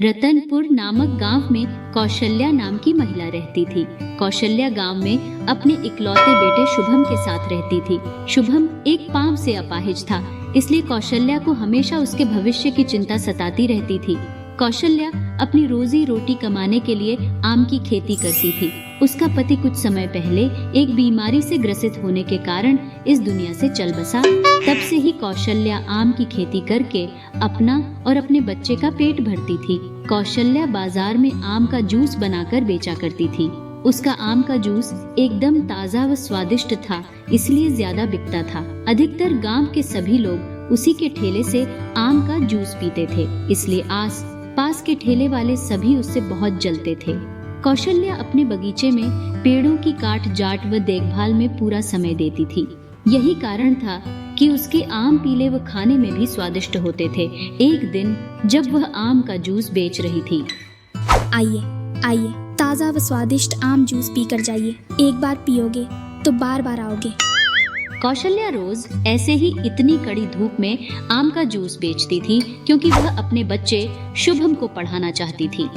रतनपुर नामक गांव में कौशल्या नाम की महिला रहती थी। कौशल्या गांव में अपने इकलौते बेटे शुभम के साथ रहती थी। शुभम एक पांव से अपाहिज था, इसलिए कौशल्या को हमेशा उसके भविष्य की चिंता सताती रहती थी। कौशल्या अपनी रोजी रोटी कमाने के लिए आम की खेती करती थी। उसका पति कुछ समय पहले एक बीमारी से ग्रसित होने के कारण इस दुनिया से चल बसा। तब से ही कौशल्या आम की खेती करके अपना और अपने बच्चे का पेट भरती थी। कौशल्या बाजार में आम का जूस बनाकर बेचा करती थी। उसका आम का जूस एकदम ताजा व स्वादिष्ट था, इसलिए ज्यादा बिकता था। अधिकतर गांव के सभी लोग उसी के ठेले से आम का जूस पीते थे, इसलिए आस पास के ठेले वाले सभी उससे बहुत जलते थे। कौशल्या अपने बगीचे में पेड़ों की काट जाट व देखभाल में पूरा समय देती थी। यही कारण था कि उसके आम पीले व खाने में भी स्वादिष्ट होते थे। एक दिन जब वह आम का जूस बेच रही थी, आइए आइए, ताज़ा व स्वादिष्ट आम जूस पी कर जाइए। एक बार पियोगे तो बार बार आओगे। कौशल्या रोज ऐसे ही इतनी कड़ी धूप में आम का जूस बेचती थी, क्योंकि वह अपने बच्चे शुभम को पढ़ाना चाहती थी।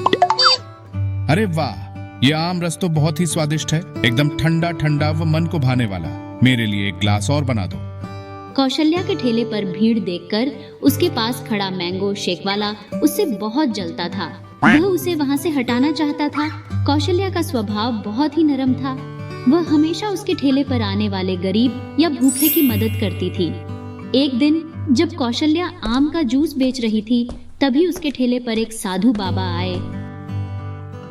अरे वाह, ये आम रस तो बहुत ही स्वादिष्ट है, एकदम ठंडा ठंडा व मन को भाने वाला। मेरे लिए एक ग्लास और बना दो। कौशल्या के ठेले पर भीड़ देखकर उसके पास खड़ा मैंगो शेक वाला उससे बहुत जलता था। वह उसे वहां से हटाना चाहता था। कौशल्या का स्वभाव बहुत ही नरम था। वह हमेशा उसके ठेले पर आने वाले गरीब या भूखे की मदद करती थी। एक दिन जब कौशल्या आम का जूस बेच रही थी, तभी उसके ठेले पर एक साधु बाबा आए।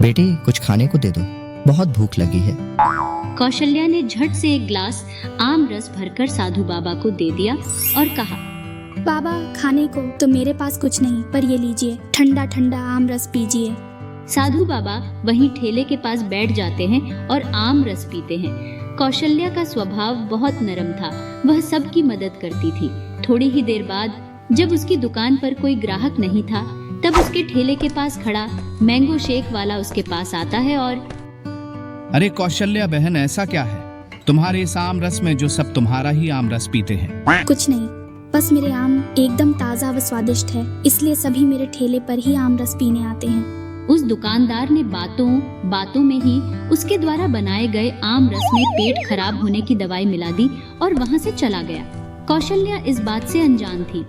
बेटी, कुछ खाने को दे दो, बहुत भूख लगी है। कौशल्या ने झट से एक ग्लास आम रस भरकर साधु बाबा को दे दिया और कहा, बाबा, खाने को तो मेरे पास कुछ नहीं, पर ये लीजिए, ठंडा ठंडा आम रस पीजिए। साधु बाबा वहीं ठेले के पास बैठ जाते हैं और आम रस पीते हैं। कौशल्या का स्वभाव बहुत नरम था। वह सबकी मदद करती थी। थोड़ी ही देर बाद जब उसकी दुकान पर कोई ग्राहक नहीं था, तब उसके ठेले के पास खड़ा मैंगो शेक वाला उसके पास आता है और अरे कौशल्या बहन, ऐसा क्या है तुम्हारे इस आम रस में जो सब तुम्हारा ही आम रस पीते हैं? कुछ नहीं, बस मेरे आम एकदम ताज़ा व स्वादिष्ट है, इसलिए सभी मेरे ठेले पर ही आम रस पीने आते हैं। उस दुकानदार ने बातों में ही उसके द्वारा बनाए गए आम रस में पेट खराब होने की दवाई मिला दी और वहां से चला गया। कौशल्या इस बात से अनजान थी,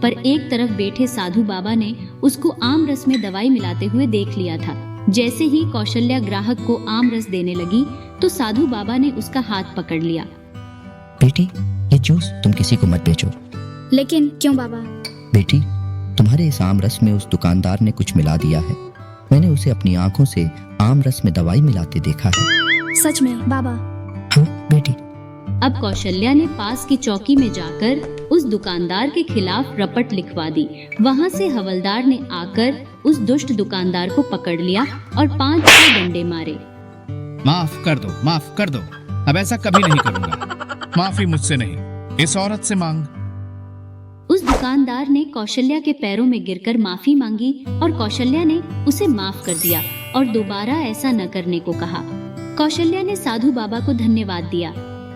पर एक तरफ बैठे साधु बाबा ने उसको आम रस में दवाई मिलाते हुए देख लिया था। जैसे ही कौशल्या ग्राहक को आम रस देने लगी, तो साधु बाबा ने उसका हाथ पकड़ लिया। बेटी, ये जूस तुम किसी को मत बेचो। लेकिन क्यों बाबा? बेटी, तुम्हारे इस आम रस में उस दुकानदार ने कुछ मिला दिया है। मैंने उसे अपनी आंखों से आम रस में दवाई मिलाते देखा है। सच में बाबा? हाँ बेटी। अब कौशल्या ने पास की चौकी में जाकर उस दुकानदार के खिलाफ रपट लिखवा दी। वहां से हवलदार ने आकर उस दुष्ट दुकानदार को पकड़ लिया और 5-6 डंडे मारे। माफ कर दो, माफ कर दो, अब ऐसा कभी नहीं करूंगा। माफी मुझसे नहीं, इस औरत से मांग। उस दुकानदार ने कौशल्या के पैरों में गिरकर माफी मांगी और कौशल्या ने उसे माफ कर दिया और दोबारा ऐसा न करने को कहा। कौशल्या ने साधु बाबा को धन्यवाद दिया।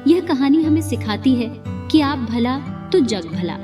यह कहानी हमें सिखाती है कि आप भला तो जग भला।